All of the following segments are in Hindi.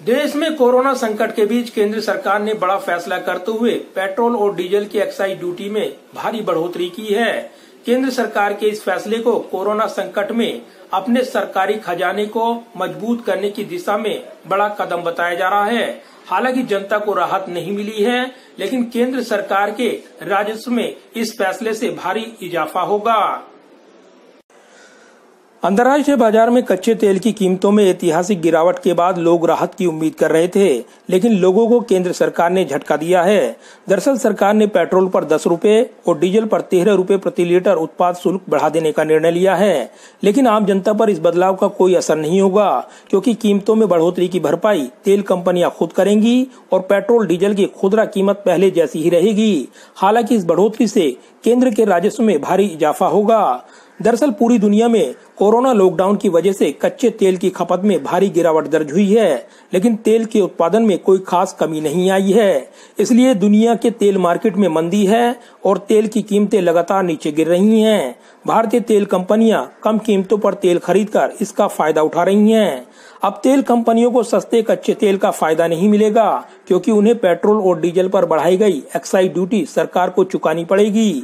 देश में कोरोना संकट के बीच केंद्र सरकार ने बड़ा फैसला करते हुए पेट्रोल और डीजल की एक्साइज ड्यूटी में भारी बढ़ोतरी की है। केंद्र सरकार के इस फैसले को कोरोना संकट में अपने सरकारी खजाने को मजबूत करने की दिशा में बड़ा कदम बताया जा रहा है। हालांकि जनता को राहत नहीं मिली है, लेकिन केंद्र सरकार के राजस्व में इस फैसले से भारी इजाफा होगा। अंतर्राष्ट्रीय बाजार में कच्चे तेल की कीमतों में ऐतिहासिक गिरावट के बाद लोग राहत की उम्मीद कर रहे थे, लेकिन लोगों को केंद्र सरकार ने झटका दिया है। दरअसल सरकार ने पेट्रोल पर 10 रुपए और डीजल पर 13 रुपए प्रति लीटर उत्पाद शुल्क बढ़ा देने का निर्णय लिया है, लेकिन आम जनता पर इस बदलाव का कोई असर नहीं होगा, क्योंकि कीमतों में बढ़ोतरी की भरपाई तेल कंपनियां खुद करेंगी और पेट्रोल डीजल की खुदरा कीमत पहले जैसी ही रहेगी। हालांकि इस बढ़ोतरी से केंद्र के राजस्व में भारी इजाफा होगा। दरअसल पूरी दुनिया में कोरोना लॉकडाउन की वजह से कच्चे तेल की खपत में भारी गिरावट दर्ज हुई है, लेकिन तेल के उत्पादन में कोई खास कमी नहीं आई है। इसलिए दुनिया के तेल मार्केट में मंदी है और तेल की कीमतें लगातार नीचे गिर रही हैं। भारतीय तेल कंपनियां कम कीमतों पर तेल खरीदकर इसका फायदा उठा रही हैं। अब तेल कंपनियों को सस्ते कच्चे तेल का फायदा नहीं मिलेगा, क्योंकि उन्हें पेट्रोल और डीजल पर बढ़ाई गई एक्साइज ड्यूटी सरकार को चुकानी पड़ेगी।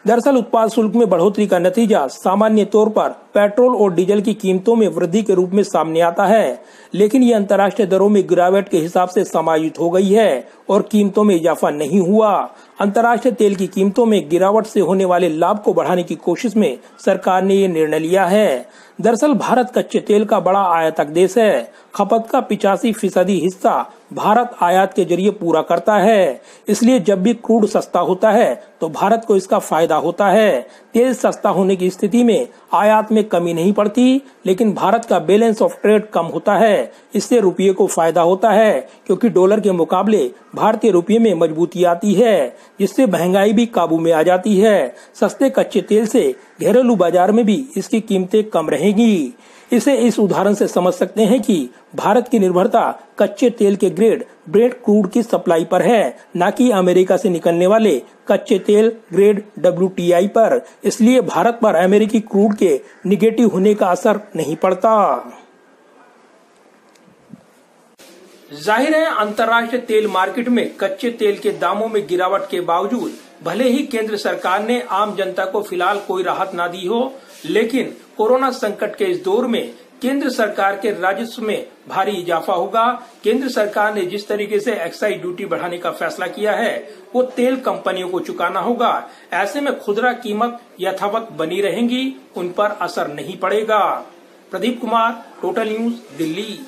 दरअसल उत्पाद शुल्क में बढ़ोतरी का नतीजा सामान्य तौर पर पेट्रोल और डीजल की कीमतों में वृद्धि के रूप में सामने आता है, लेकिन ये अंतर्राष्ट्रीय दरों में गिरावट के हिसाब से समायोजित हो गई है और कीमतों में इजाफा नहीं हुआ। अंतर्राष्ट्रीय तेल की कीमतों में गिरावट से होने वाले लाभ को बढ़ाने की कोशिश में सरकार ने ये निर्णय लिया है। दरअसल भारत कच्चे तेल का बड़ा आयातक देश है। खपत का 85% हिस्सा भारत आयात के जरिए पूरा करता है। इसलिए जब भी क्रूड सस्ता होता है तो भारत को इसका फायदा होता है। तेल सस्ता होने की स्थिति में आयात में कमी नहीं पड़ती, लेकिन भारत का बैलेंस ऑफ ट्रेड कम होता है। इससे रुपये को फायदा होता है, क्योंकि डॉलर के मुकाबले भारतीय रुपये में मजबूती आती है, जिससे महंगाई भी काबू में आ जाती है। सस्ते कच्चे तेल से घरेलू बाजार में भी इसकी कीमतें कम रहेंगी। इसे इस उदाहरण से समझ सकते हैं कि भारत की निर्भरता कच्चे तेल के ग्रेड ब्रेंट क्रूड की सप्लाई पर है, न कि अमेरिका से निकलने वाले कच्चे तेल ग्रेड WTI पर। इसलिए भारत पर अमेरिकी क्रूड के निगेटिव होने का असर नहीं पड़ता। जाहिर है अंतर्राष्ट्रीय तेल मार्केट में कच्चे तेल के दामों में गिरावट के बावजूद भले ही केंद्र सरकार ने आम जनता को फिलहाल कोई राहत ना दी हो, लेकिन कोरोना संकट के इस दौर में केंद्र सरकार के राजस्व में भारी इजाफा होगा। केंद्र सरकार ने जिस तरीके से एक्साइज ड्यूटी बढ़ाने का फैसला किया है, वो तेल कंपनियों को चुकाना होगा। ऐसे में खुदरा कीमत यथावत बनी रहेंगी, उन पर असर नहीं पड़ेगा। Pradeep Kumar, total news, Delhi.